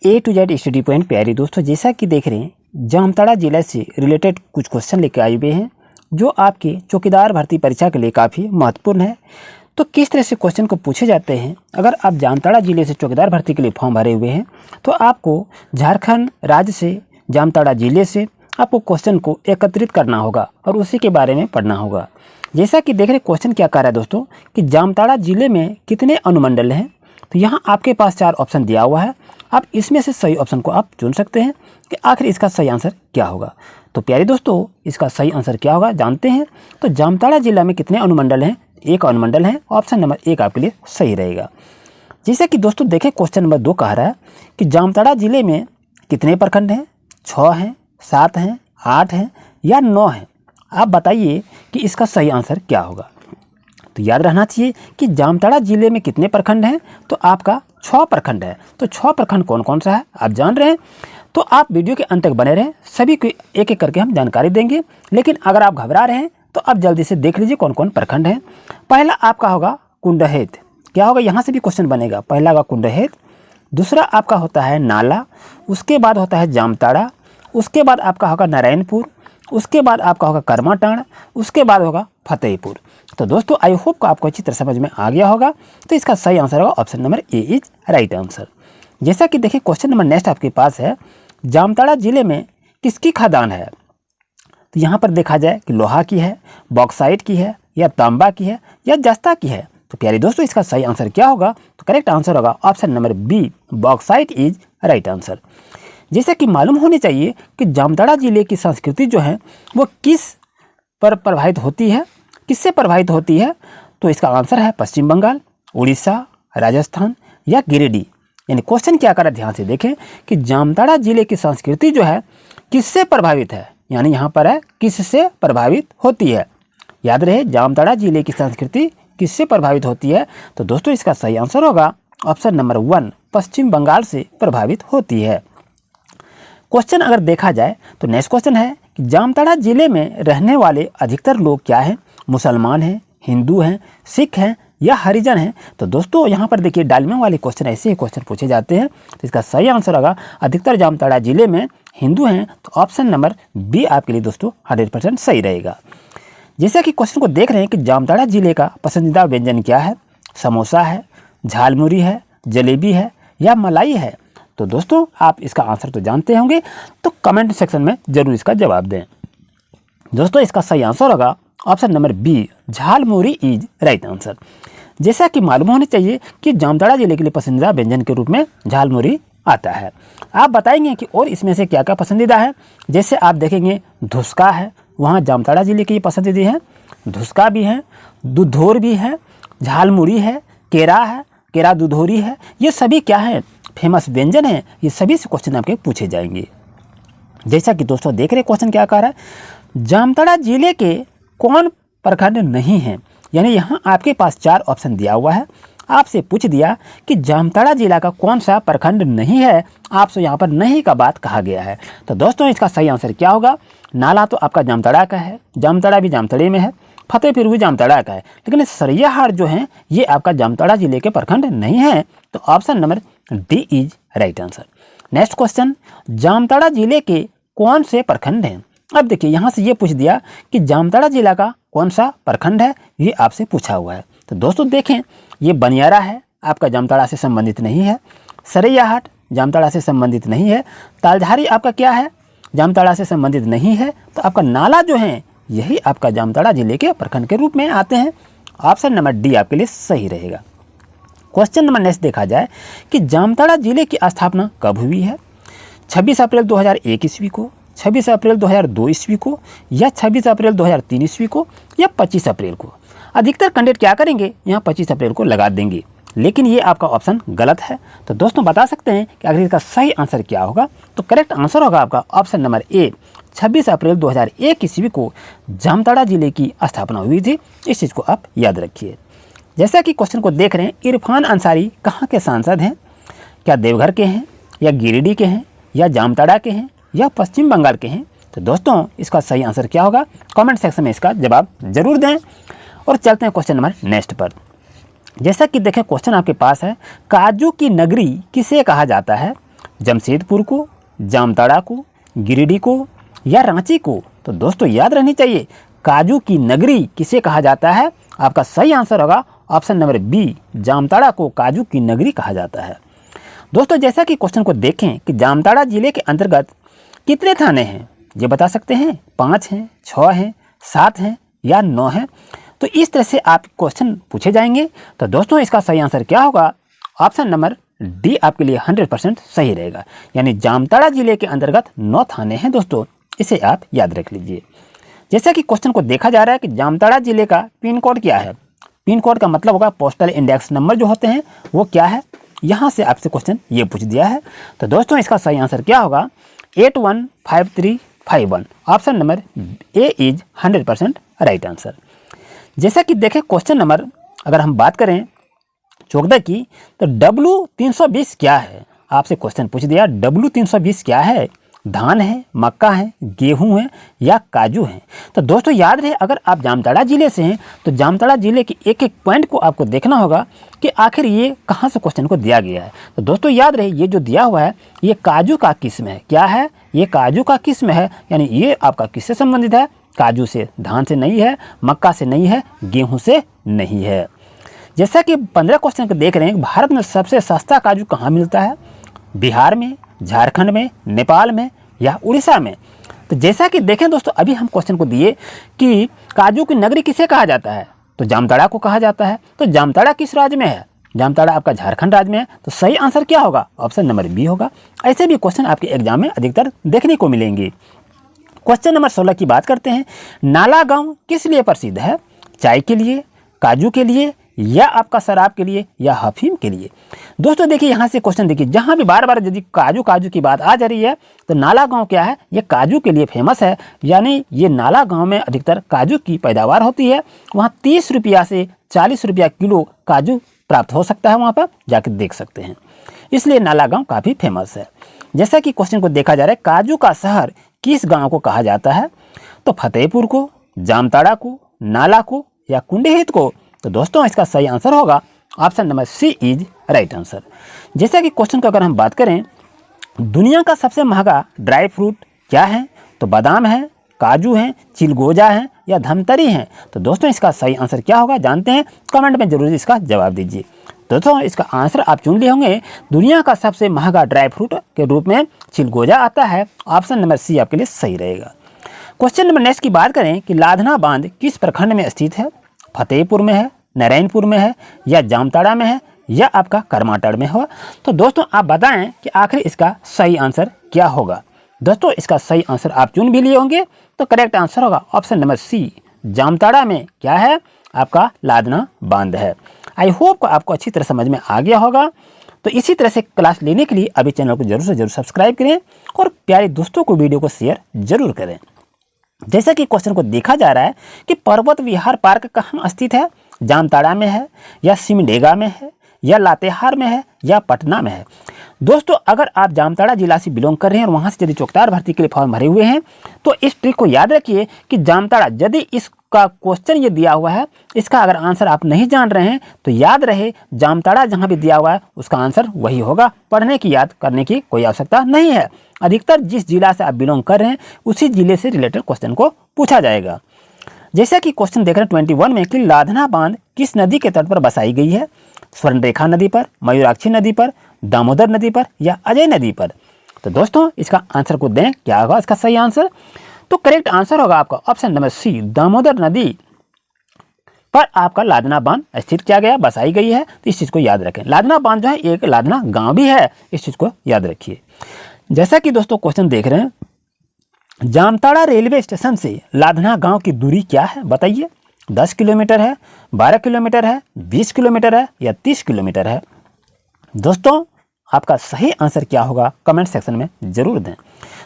A to Z study point प्यारे दोस्तों, जैसा कि देख रहे हैं जामताड़ा जिला से रिलेटेड कुछ क्वेश्चन लेकर आए हुए हैं जो आपके चौकीदार भर्ती परीक्षा के लिए काफ़ी महत्वपूर्ण है। तो किस तरह से क्वेश्चन को पूछे जाते हैं, अगर आप जामताड़ा जिले से चौकीदार भर्ती के लिए फॉर्म भरे हुए हैं तो आपको झारखंड राज्य से जामताड़ा जिले से आपको क्वेश्चन को एकत्रित करना होगा और उसी के बारे में पढ़ना होगा। जैसा कि देख रहे क्वेश्चन क्या कह रहा है दोस्तों कि जामताड़ा जिले में कितने अनुमंडल हैं। तो यहाँ आपके पास 4 ऑप्शन दिया हुआ है, आप इसमें से सही ऑप्शन को आप चुन सकते हैं कि आखिर इसका सही आंसर क्या होगा। तो प्यारे दोस्तों, इसका सही आंसर क्या होगा जानते हैं। तो जामताड़ा जिला में कितने अनुमंडल हैं, 1 अनुमंडल है। ऑप्शन नंबर 1 आपके लिए सही रहेगा। जैसे कि दोस्तों देखें क्वेश्चन नंबर 2 कह रहा है कि जामताड़ा जिले में कितने प्रखंड हैं, 6 हैं, 7 हैं, 8 हैं या 9 हैं। आप बताइए कि इसका सही आंसर क्या होगा। तो याद रहना चाहिए कि जामताड़ा जिले में कितने प्रखंड हैं, तो आपका 6 प्रखंड है। तो 6 प्रखंड कौन कौन सा है आप जान रहे हैं। तो आप वीडियो के अंत तक बने रहें, सभी को एक एक करके हम जानकारी देंगे। लेकिन अगर आप घबरा रहे हैं तो आप जल्दी से देख लीजिए कौन कौन प्रखंड हैं। पहला आपका होगा कुंडहेत, क्या होगा यहाँ से भी क्वेश्चन बनेगा। पहला होगा कुंडहेत, दूसरा आपका होता है नाला, उसके बाद होता है जामताड़ा, उसके बाद आपका होगा नारायणपुर, उसके बाद आपका होगा करमाटांड़, उसके बाद होगा फतेहपुर। तो दोस्तों आई होप को आपको अच्छी तरह समझ में आ गया होगा। तो इसका सही आंसर होगा option number A is right answer. जैसा कि देखिए क्वेश्चन नंबर नेक्स्ट आपके पास है, जामताड़ा जिले में किसकी खदान है। तो यहाँ पर देखा जाए कि लोहा की है, बॉक्साइट की है या तांबा की है या जस्ता की है। तो प्यारे दोस्तों इसका सही आंसर क्या होगा। तो करेक्ट आंसर होगा option number B, bauxite is right answer. जैसे कि मालूम होनी चाहिए कि जामताड़ा जिले की संस्कृति जो है वो किस पर प्रभावित होती है, किससे प्रभावित होती है। तो इसका आंसर है पश्चिम बंगाल, उड़ीसा, राजस्थान या गिरिडीह। यानी क्वेश्चन क्या कर रहा है, ध्यान से देखें कि जामताड़ा जिले की संस्कृति जो है किससे प्रभावित है, यानी यहाँ पर है किससे प्रभावित होती है। याद रहे जामताड़ा जिले की संस्कृति किससे प्रभावित होती है। तो दोस्तों इसका सही आंसर होगा ऑप्शन नंबर 1, पश्चिम बंगाल से प्रभावित होती है। क्वेश्चन अगर देखा जाए तो नेक्स्ट क्वेश्चन है कि जामताड़ा जिले में रहने वाले अधिकतर लोग क्या हैं, मुसलमान हैं, हिंदू हैं, सिख हैं या हरिजन हैं। तो दोस्तों यहाँ पर देखिए डायलेमा वाले क्वेश्चन ऐसे ही क्वेश्चन पूछे जाते हैं। तो इसका सही आंसर होगा अधिकतर जामताड़ा जिले में हिंदू हैं। तो ऑप्शन नंबर बी आपके लिए दोस्तों 100% सही रहेगा। जैसे कि क्वेश्चन को देख रहे हैं कि जामताड़ा जिले का पसंदीदा व्यंजन क्या है, समोसा है, झालमुरी है, जलेबी है या मलाई है। तो दोस्तों आप इसका आंसर तो जानते होंगे, तो कमेंट सेक्शन में जरूर इसका जवाब दें। दोस्तों इसका सही आंसर होगा option number B, jhalmuri is right answer. जैसा कि मालूम होना चाहिए कि जामताड़ा जिले के लिए पसंदीदा व्यंजन के रूप में झालमुरी आता है। आप बताएंगे कि और इसमें से क्या क्या पसंदीदा है। जैसे आप देखेंगे धुसका है, वहाँ जामताड़ा जिले की पसंदीदा है, धुसका भी है, दुधोर भी है, झालमुरी है, केरा दुधोरी है। ये सभी क्या है, फेमस व्यंजन है। ये सभी से क्वेश्चन आपके पूछे जाएंगे। जैसा कि दोस्तों देख रहे क्वेश्चन क्या कह रहा है, जामताड़ा जिले के कौन प्रखंड नहीं है। यानी यहाँ आपके पास 4 ऑप्शन दिया हुआ है, आपसे पूछ दिया कि जामताड़ा जिला का कौन सा प्रखंड नहीं है, आपसे यहाँ पर नहीं का बात कहा गया है। तो दोस्तों इसका सही आंसर क्या होगा। नाला तो आपका जामताड़ा का है, जामताड़ा भी जामताड़े में है, फतेहपुर भी जामताड़ा का है, लेकिन सरियाहाट जो है ये आपका जामताड़ा जिले के प्रखंड नहीं है। तो option number D is right answer. Next question, Jamtara जिले के कौन से प्रखंड हैं। अब देखिए यहाँ से ये पूछ दिया कि जामताड़ा जिला का कौन सा प्रखंड है, ये आपसे पूछा हुआ है। तो दोस्तों देखें ये बनियारा है, आपका जामताड़ा से संबंधित नहीं है, सरैयाहाट जामताड़ा से संबंधित नहीं है, तालझारी आपका क्या है, जामताड़ा से संबंधित नहीं है। तो आपका नाला जो है यही आपका जामताड़ा जिले के प्रखंड के रूप में आते हैं। ऑप्शन नंबर डी आपके लिए सही रहेगा। क्वेश्चन नंबर नेक्स्ट देखा जाए कि जामताड़ा जिले की स्थापना कब हुई है, 26 अप्रैल 2001 ईस्वी को, 26 अप्रैल 2002 ईस्वी को या 26 अप्रैल 2003 ईस्वी को या 25 अप्रैल को। अधिकतर कैंडिडेट क्या करेंगे, यहाँ 25 अप्रैल को लगा देंगे, लेकिन ये आपका ऑप्शन गलत है। तो दोस्तों बता सकते हैं कि अगर इसका सही आंसर क्या होगा। तो करेक्ट आंसर होगा आपका ऑप्शन नंबर ए, 26 अप्रैल 2001 ईस्वी को जामताड़ा जिले की स्थापना हुई थी। इस चीज़ को आप याद रखिए। जैसा कि क्वेश्चन को देख रहे हैं, इरफान अंसारी कहाँ के सांसद हैं, क्या देवघर के हैं या गिरिडीह के हैं या जामताड़ा के हैं या पश्चिम बंगाल के हैं। तो दोस्तों इसका सही आंसर क्या होगा, कमेंट सेक्शन में इसका जवाब जरूर दें। और चलते हैं क्वेश्चन नंबर नेक्स्ट पर। जैसा कि देखें क्वेश्चन आपके पास है, काजू की नगरी किसे कहा जाता है, जमशेदपुर को, जामताड़ा को, गिरिडीह को या रांची को? तो दोस्तों याद रहनी चाहिए, काजू की नगरी किसे कहा जाता है? आपका सही आंसर होगा ऑप्शन नंबर बी, जामताड़ा को काजू की नगरी कहा जाता है। दोस्तों जैसा कि क्वेश्चन को देखें कि जामताड़ा जिले के अंतर्गत कितने थाने हैं, ये बता सकते हैं? 5 हैं, 6 हैं, 7 हैं या 9 हैं? तो इस तरह से आप क्वेश्चन पूछे जाएंगे। तो दोस्तों इसका सही आंसर क्या होगा? ऑप्शन नंबर डी आपके लिए 100% सही रहेगा, यानी जामताड़ा जिले के अंतर्गत 9 थाने हैं दोस्तों, इसे आप याद रख लीजिए। जैसा कि क्वेश्चन को देखा जा रहा है कि जामताड़ा जिले का पिन कोड क्या है? पिन कोड का मतलब होगा पोस्टल इंडेक्स नंबर जो होते हैं वो क्या है, यहाँ से आपसे क्वेश्चन ये पूछ दिया है। तो दोस्तों इसका सही आंसर क्या होगा? 815351, option number A is 100% right answer. जैसा कि देखें क्वेश्चन नंबर अगर हम बात करें 14 की, तो W320 क्या है? आपसे क्वेश्चन पूछ दिया W320 क्या है? धान है, मक्का है, गेहूं है या काजू है? तो दोस्तों याद रहे, अगर आप जामताड़ा जिले से हैं तो जामताड़ा जिले के एक एक पॉइंट को आपको देखना होगा कि आखिर ये कहाँ से क्वेश्चन को दिया गया है। तो दोस्तों याद रहे, ये जो दिया हुआ है ये काजू का किस्म है। क्या है? ये काजू का किस्म है, यानी ये आपका किससे संबंधित है? काजू से। धान से नहीं है, मक्का से नहीं है, गेहूँ से नहीं है। जैसा कि 15 क्वेश्चन को देख रहे हैं, भारत में सबसे सस्ता काजू कहाँ मिलता है? बिहार में, झारखंड में, नेपाल में या उड़ीसा में? तो जैसा कि देखें दोस्तों, अभी हम क्वेश्चन को दिए कि काजू की नगरी किसे कहा जाता है, तो जामताड़ा को कहा जाता है। तो जामताड़ा किस राज्य में है? जामताड़ा आपका झारखंड राज्य में है। तो सही आंसर क्या होगा? ऑप्शन नंबर बी होगा। ऐसे भी क्वेश्चन आपके एग्जाम में अधिकतर देखने को मिलेंगे। क्वेश्चन नंबर 16 की बात करते हैं। नाला गांव किस लिए प्रसिद्ध है? चाय के लिए, काजू के लिए या आपका शराब के लिए या अफीम के लिए? दोस्तों देखिए, यहाँ से क्वेश्चन देखिए, जहाँ भी बार बार यदि काजू की बात आ जा रही है तो नाला गांव क्या है? ये काजू के लिए फेमस है, यानी ये नाला गांव में अधिकतर काजू की पैदावार होती है। वहाँ 30 रुपया से 40 रुपया किलो काजू प्राप्त हो सकता है, वहाँ पर जाकर देख सकते हैं, इसलिए नाला गांव काफ़ी फेमस है। जैसा कि क्वेश्चन को देखा जा रहा है, काजू का शहर किस गाँव को कहा जाता है? तो फतेहपुर को, जामताड़ा को, नाला को या कुंडेहित को? तो दोस्तों इसका सही आंसर होगा option number C is right answer. जैसा कि क्वेश्चन को अगर हम बात करें, दुनिया का सबसे महंगा ड्राई फ्रूट क्या है? तो बादाम है, काजू है, चिलगोजा है या धमतरी है? तो दोस्तों इसका सही आंसर क्या होगा जानते हैं? कमेंट में जरूर इसका जवाब दीजिए। दोस्तों इसका आंसर आप चुन लिए होंगे, दुनिया का सबसे महंगा ड्राई फ्रूट के रूप में चिलगोजा आता है। ऑप्शन नंबर सी आपके लिए सही रहेगा। क्वेश्चन नंबर नेक्स्ट की बात करें कि लाधना बांध किस प्रखंड में स्थित है? फतेहपुर में है, नारायणपुर में है या जामताड़ा में है या आपका करमाटाड़ में हो? तो दोस्तों आप बताएं कि आखिर इसका सही आंसर क्या होगा। दोस्तों इसका सही आंसर आप चुन भी लिए होंगे, तो करेक्ट आंसर होगा ऑप्शन नंबर सी, जामताड़ा में क्या है? आपका लाधना बांध है। आई होप आपको अच्छी तरह समझ में आ गया होगा। तो इसी तरह से क्लास लेने के लिए अभी चैनल को जरूर से जरूर सब्सक्राइब करें और प्यारे दोस्तों को वीडियो को शेयर जरूर करें। जैसा कि क्वेश्चन को देखा जा रहा है कि पर्वत विहार पार्क कहाँ स्थित है? जामताड़ा में है या सिमडेगा में है या लातेहार में है या पटना में है? दोस्तों अगर आप जामताड़ा जिला से बिलोंग कर रहे हैं और वहाँ से यदि चौकीदार भर्ती के लिए फॉर्म भरे हुए हैं तो इस ट्रिक को याद रखिए कि जामताड़ा, यदि इसका क्वेश्चन ये दिया हुआ है, इसका अगर आंसर आप नहीं जान रहे हैं तो याद रहे जामताड़ा जहाँ भी दिया हुआ है उसका आंसर वही होगा। पढ़ने की, याद करने की कोई आवश्यकता नहीं है। अधिकतर जिस जिला से आप बिलोंग कर रहे हैं उसी जिले से रिलेटेड क्वेश्चन को पूछा जाएगा। जैसा कि क्वेश्चन देख रहे हैं 21 में कि लाधना बांध किस नदी के तट पर बसाई गई है? स्वर्णरेखा नदी पर, मयूराक्षी नदी पर, दामोदर नदी पर या अजय नदी पर? तो दोस्तों इसका आंसर को दें, क्या होगा इसका सही आंसर? तो करेक्ट आंसर होगा आपका ऑप्शन नंबर सी, दामोदर नदी पर आपका लाधना बांध स्थित किया गया, बसाई गई है। तो इस चीज़ को याद रखें। लाधना बांध जो है एक लाधना गाँव भी है, इस चीज़ को याद रखिए। जैसा कि दोस्तों क्वेश्चन देख रहे हैं, जामताड़ा रेलवे स्टेशन से लाधना गांव की दूरी क्या है बताइए? 10 किलोमीटर है, 12 किलोमीटर है, 20 किलोमीटर है या 30 किलोमीटर है? दोस्तों आपका सही आंसर क्या होगा कमेंट सेक्शन में जरूर दें।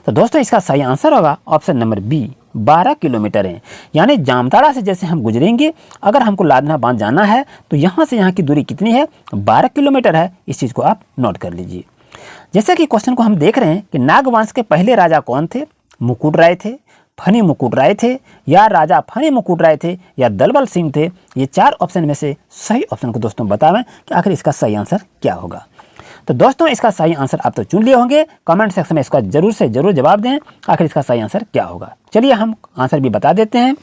तो दोस्तों इसका सही आंसर होगा ऑप्शन नंबर बी, 12 किलोमीटर है। यानी जामताड़ा से जैसे हम गुजरेंगे, अगर हमको लाधना बांध जाना है तो यहाँ से यहाँ की दूरी कितनी है? 12 किलोमीटर है। इस चीज़ को आप नोट कर लीजिए। जैसे कि क्वेश्चन को हम देख रहे हैं कि नागवंश के पहले राजा कौन थे? मुकुट राय थे, फनी मुकुट राय थे या राजा फनी मुकुट राय थे या दलबल सिंह थे? ये 4 ऑप्शन में से सही ऑप्शन को दोस्तों बतावें कि आखिर इसका सही आंसर क्या होगा। तो दोस्तों इसका सही आंसर आप तो चुन लिए होंगे, कमेंट सेक्शन में इसका जरूर से जरूर जवाब दें आखिर इसका सही आंसर क्या होगा। चलिए हम आंसर भी बता देते हैं।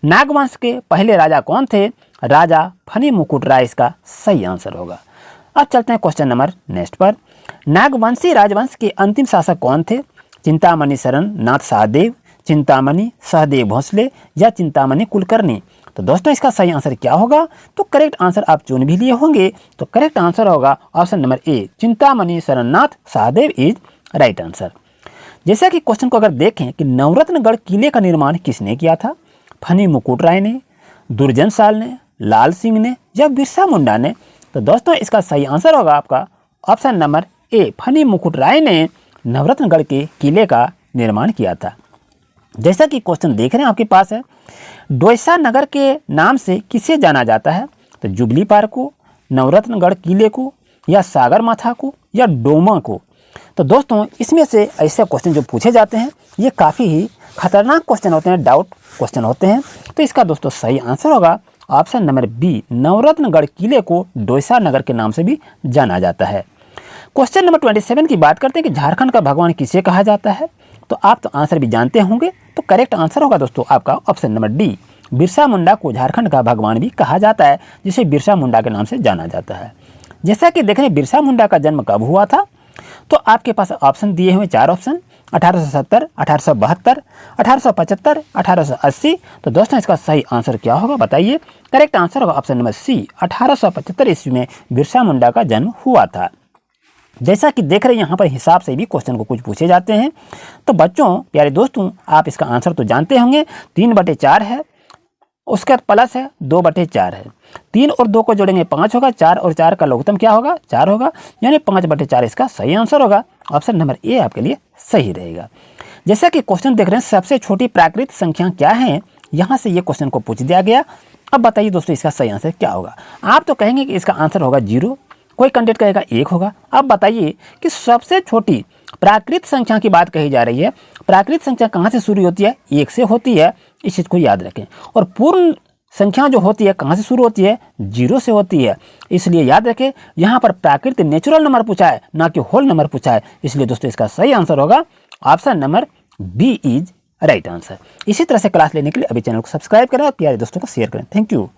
नागवंश के पहले राजा कौन थे? राजा फनी मुकुट राय इसका सही आंसर होगा। अब चलते हैं क्वेश्चन नंबर नेक्स्ट पर। नागवंशी राजवंश के अंतिम शासक कौन थे? चिंतामणि शरण नाथ सहदेव, चिंतामणि सहदेव भोसले या चिंतामणि कुलकर्णी। तो दोस्तों इसका सही आंसर क्या होगा? तो करेक्ट आंसर आप चुन भी लिए होंगे, तो करेक्ट आंसर होगा option number A, Chintamani Sharannath Sahdev is right answer. जैसा कि क्वेश्चन को अगर देखें कि नवरत्नगढ़ किले का निर्माण किसने किया था? फनी मुकुट राय ने, दुर्जन साल ने, लाल सिंह ने या बिरसा मुंडा ने। तो दोस्तों इसका सही आंसर होगा आपका ऑप्शन नंबर ए, फनी मुकुट राय ने नवरत्नगढ़ के किले का निर्माण किया था। जैसा कि क्वेश्चन देख रहे हैं आपके पास है, डोईसा नगर के नाम से किसे जाना जाता है? तो जुबली पार्क को, नवरत्नगढ़ किले को या सागर माथा को या डोमा को। तो दोस्तों इसमें से ऐसे क्वेश्चन जो पूछे जाते हैं ये काफ़ी ही खतरनाक क्वेश्चन होते हैं, डाउट क्वेश्चन होते हैं। तो इसका दोस्तों सही आंसर होगा ऑप्शन नंबर बी, नवरत्नगढ़ किले को डोईसा नगर के नाम से भी जाना जाता है। क्वेश्चन नंबर 27 की बात करते हैं कि झारखंड का भगवान किसे कहा जाता है? तो आप तो आंसर भी जानते होंगे, तो करेक्ट आंसर होगा दोस्तों आपका option number D, Birsa Munda को झारखंड का भगवान भी कहा जाता है, जिसे बिरसा मुंडा के नाम से जाना जाता है। जैसा कि देख रहे हैं बिरसा मुंडा का जन्म कब हुआ था? तो आपके पास ऑप्शन दिए हुए 4 ऑप्शन, 1870, 1872, 1875, 1880। तो दोस्तों इसका सही आंसर क्या होगा बताइए? करेक्ट आंसर होगा ऑप्शन नंबर सी, 1875 ईस्वी में बिरसा मुंडा का जन्म हुआ था। जैसा कि देख रहे हैं यहाँ पर हिसाब से भी क्वेश्चन को कुछ पूछे जाते हैं। तो बच्चों प्यारे दोस्तों आप इसका आंसर तो जानते होंगे, 3/4 है, उसके बाद प्लस है 2/4 है, 3 और 2 को जोड़ेंगे 5 होगा, 4 और 4 का लघुत्तम क्या होगा? 4 होगा, यानी 5/4 इसका सही आंसर होगा। ऑप्शन नंबर ए आपके लिए सही रहेगा। जैसा कि क्वेश्चन देख रहे हैं सबसे छोटी प्राकृत संख्या क्या है, यहाँ से ये क्वेश्चन को पूछ दिया गया। अब बताइए दोस्तों इसका सही आंसर क्या होगा? आप तो कहेंगे कि इसका आंसर होगा 0, कोई कैंडिडेट कहेगा 1 होगा। अब बताइए कि सबसे छोटी प्राकृत संख्या की बात कही जा रही है, प्राकृत संख्या कहाँ से शुरू होती है? 1 से होती है, इस चीज़ को याद रखें। और पूर्ण संख्या जो होती है कहाँ से शुरू होती है? 0 से होती है, इसलिए याद रखें यहाँ पर प्राकृत नेचुरल नंबर पूछा है, ना कि होल नंबर पूछा है। इसलिए दोस्तों इसका सही आंसर होगा option number B is right answer. इसी तरह से क्लास लेने के लिए अभी चैनल को सब्सक्राइब करें और प्यारे दोस्तों को शेयर करें। Thank you.